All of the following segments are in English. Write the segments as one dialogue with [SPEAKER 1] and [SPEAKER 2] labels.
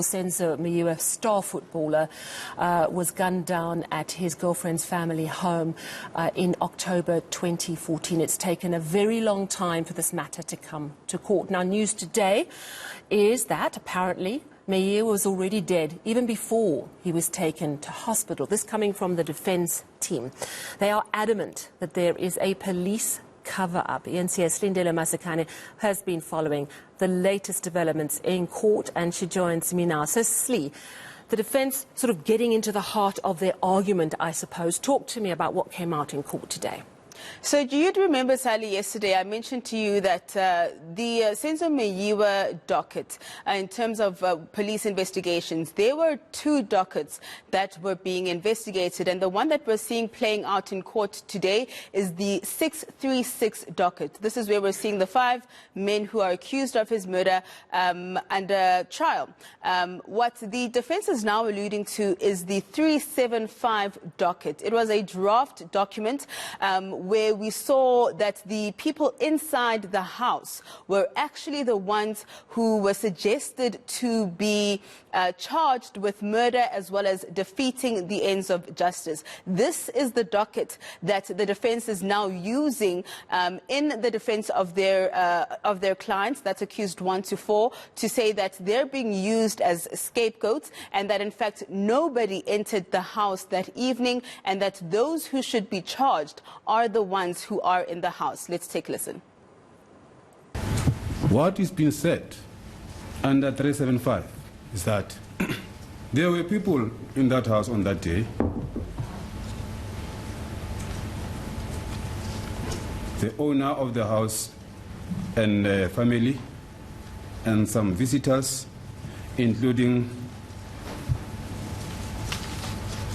[SPEAKER 1] Senzo Meyiwa, star footballer, was gunned down at his girlfriend's family home in October 2014. It's taken a very long time for this matter to come to court. Now, news today is that apparently Meyiwa was already dead even before he was taken to hospital. This coming from the defense team. They are adamant that there is a police cover-up. ENCS Lindela Masakane has been following the latest developments in court, and she joins me now. So, Slee, the defense sort of getting into the heart of their argument, I suppose. Talk to me about what came out in court today.
[SPEAKER 2] So do you remember, Sally, yesterday I mentioned to you that the Senzo Meyiwa docket, in terms of police investigations, there were 2 dockets that were being investigated, and the one that we're seeing playing out in court today is the 636 docket. This is where we're seeing the 5 men who are accused of his murder under trial. What the defense is now alluding to is the 375 docket. It was a draft document where we saw that the people inside the house were actually the ones who were suggested to be charged with murder as well as defeating the ends of justice. This is the docket that the defense is now using in the defense of their clients, that's accused 1 to 4, to say that they're being used as scapegoats and that in fact nobody entered the house that evening, and that those who should be charged are the ones who are in the house. Let's take a listen.
[SPEAKER 3] What is being said under 375 is that there were people in that house on that day. The owner of the house and family and some visitors, including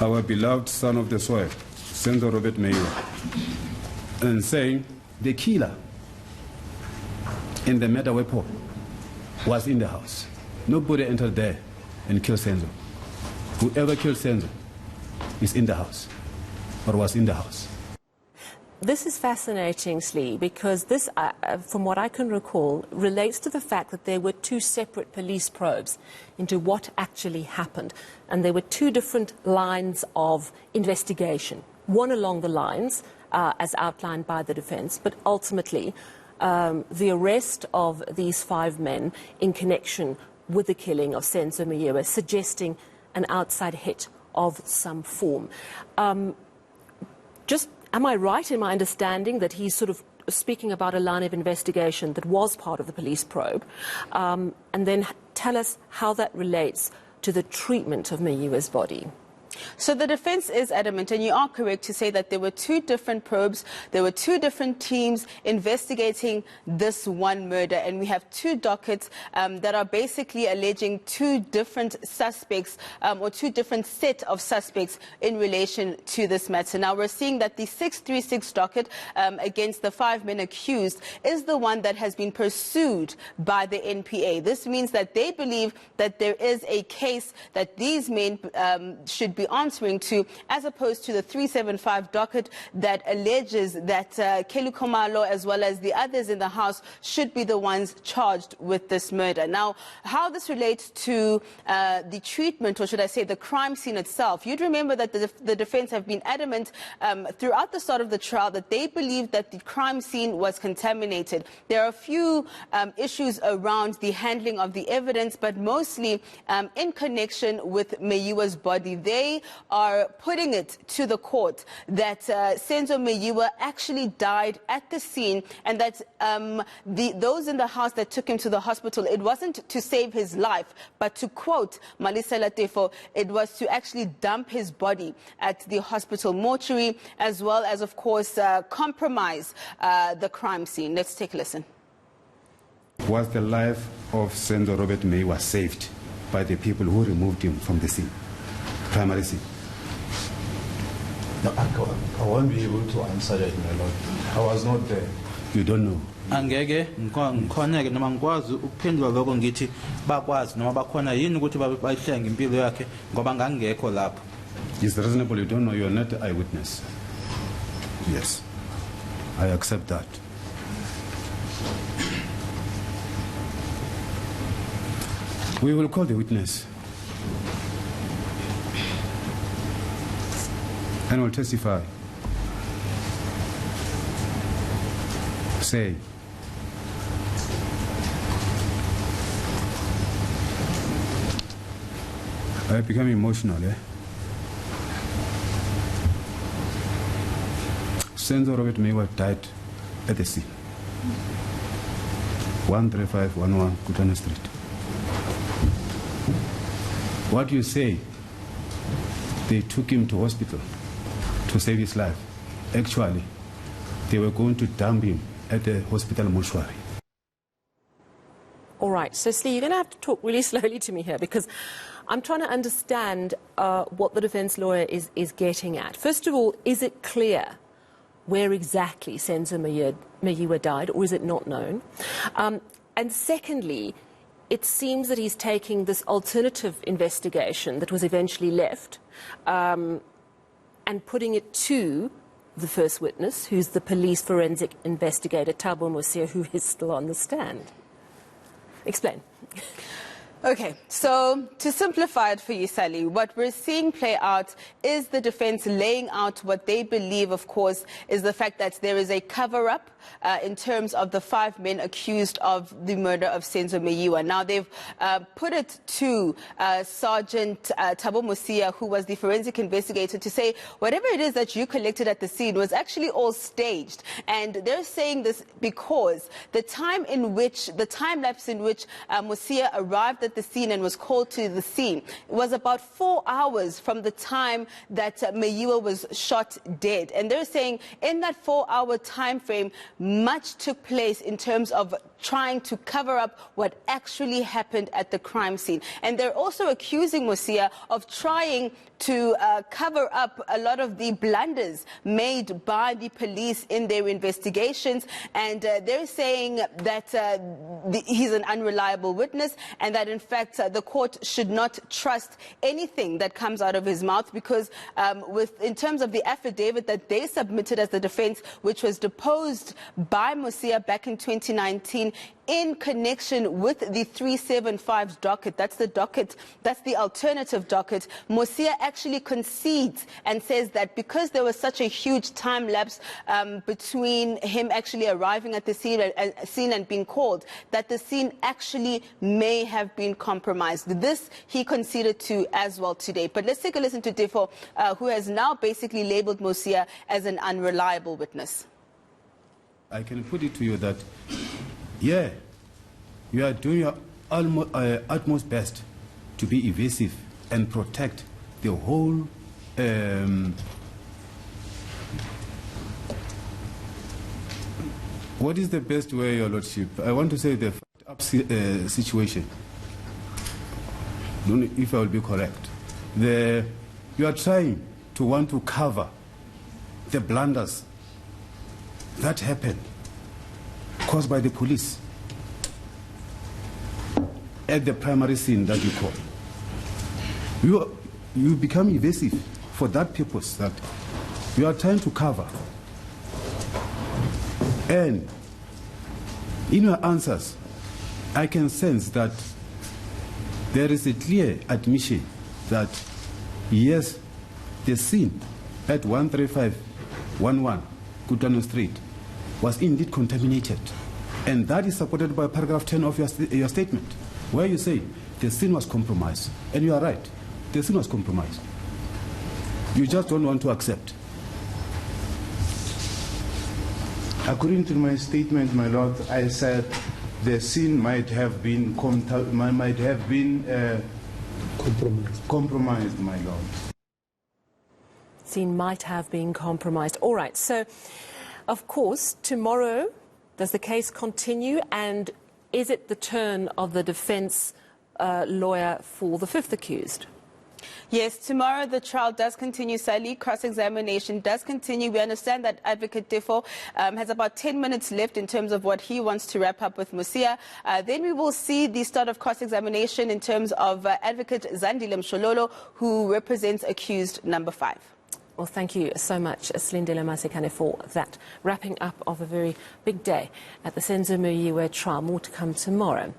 [SPEAKER 3] our beloved son of the soil, Senzo Meyiwa, and saying the killer in the murder weapon was in the house. Nobody entered there and killed Senzo. Whoever killed Senzo is in the house or was in the house.
[SPEAKER 1] This is fascinating, Slee, because this, from what I can recall, relates to the fact that there were 2 separate police probes into what actually happened. And there were 2 different lines of investigation. One along the lines, as outlined by the defense, but ultimately the arrest of these 5 men in connection with the killing of Senzo Meyiwa, suggesting an outside hit of some form. Am I right in my understanding that he's sort of speaking about a line of investigation that was part of the police probe? And then tell us how that relates to the treatment of Meyiwa's body.
[SPEAKER 2] So the defense is adamant, and you are correct to say that there were 2 different probes, there were 2 different teams investigating this one murder, and we have 2 dockets that are basically alleging 2 different suspects or 2 different set of suspects in relation to this matter. Now we're seeing that the 636 docket against the 5 men accused is the one that has been pursued by the NPA. This means that they believe that there is a case that these men should be answering to, as opposed to the 375 docket that alleges that Kelu Khumalo as well as the others in the house should be the ones charged with this murder. Now, how this relates to the treatment, or should I say the crime scene itself, you'd remember that the defense have been adamant throughout the start of the trial that they believed that the crime scene was contaminated. There are a few issues around the handling of the evidence, but mostly in connection with Meyiwa's body. They are putting it to the court that Senzo Meyiwa actually died at the scene, and that those in the house that took him to the hospital, it wasn't to save his life, but to quote Malisa Latefo, it was to actually dump his body at the hospital mortuary, as well as, of course, compromise the crime scene. Let's take a listen.
[SPEAKER 3] Was the life of Senzo Meyiwa saved by the people who removed him from the scene? Primary scene.
[SPEAKER 4] No, I won't be able to answer that, my lord. I was not there.
[SPEAKER 3] You don't know?
[SPEAKER 5] Angeke ngikhoneke noma ngikwazi ukuphendula lokho ngithi bakwazi noma bakhona yini ukuthi bayihlenga impilo yakhe ngoba ngangekho lapho.
[SPEAKER 3] It's reasonable you don't know, you are not an eyewitness. Yes, I accept that. We will call the witness and will testify, say, I become emotional, Senzo Meyiwa died at the scene. 13511 Kutana Street. What you say, they took him to hospital to save his life. Actually, they were going to dump him at the hospital mortuary.
[SPEAKER 1] All right, so Slee, you're going to have to talk really slowly to me here because I'm trying to understand what the defense lawyer is getting at. First of all, is it clear where exactly Senzo Meyiwa died, or is it not known? And secondly, it seems that he's taking this alternative investigation that was eventually left and putting it to the first witness, who's the police forensic investigator, Thabo Mosia, who is still on the stand. Explain.
[SPEAKER 2] Okay, so to simplify it for you, Sally, what we're seeing play out is the defense laying out what they believe, of course, is the fact that there is a cover-up in terms of the 5 men accused of the murder of Senzo Meyiwa. Now, they've put it to Sergeant Thabo Mosia, who was the forensic investigator, to say whatever it is that you collected at the scene was actually all staged. And they're saying this because the time lapse in which Mosia arrived at the scene and was called to the scene was about 4 hours from the time that Meyiwa was shot dead. And they're saying in that 4-hour time frame, much took place in terms of trying to cover up what actually happened at the crime scene. And they're also accusing Mosia of trying to cover up a lot of the blunders made by the police in their investigations. And they're saying that he's an unreliable witness and that, in fact, the court should not trust anything that comes out of his mouth because in terms of the affidavit that they submitted as the defense, which was deposed by Mosia back in 2019, in connection with the 375 docket, that's the alternative docket, Mosia actually concedes and says that because there was such a huge time lapse between him actually arriving at the scene and being called, that the scene actually may have been compromised. This he conceded to as well today. But let's take a listen to Defo, who has now basically labeled Mosia as an unreliable witness.
[SPEAKER 3] I can put it to you that, yeah, you are doing your utmost best to be evasive and protect the whole what is the best way, Your Lordship? I want to say the up situation. Don't know if I will be correct. You are trying to want to cover the blunders that happened caused by the police at the primary scene that you call. You become evasive for that purpose, that you are trying to cover. And in your answers, I can sense that there is a clear admission that, yes, the scene at 13511 Kutano Street was indeed contaminated. And that is supported by paragraph 10 of your statement, where you say the scene was compromised. And you are right, the scene was compromised. You just don't want to accept.
[SPEAKER 4] According to my statement, my Lord, I said the scene might have been compromised, my Lord.
[SPEAKER 1] Scene might have been compromised. All right, so of course, tomorrow, does the case continue, and is it the turn of the defense lawyer for the fifth accused?
[SPEAKER 2] Yes, tomorrow the trial does continue, Sally. Cross-examination does continue. We understand that Advocate Defo has about 10 minutes left in terms of what he wants to wrap up with Mosia. Then we will see the start of cross-examination in terms of Advocate Zandile Mshololo, who represents accused number 5.
[SPEAKER 1] Well, thank you so much, Slindile Masekane, for that wrapping up of a very big day at the Senzo Meyiwa trial. More to come tomorrow.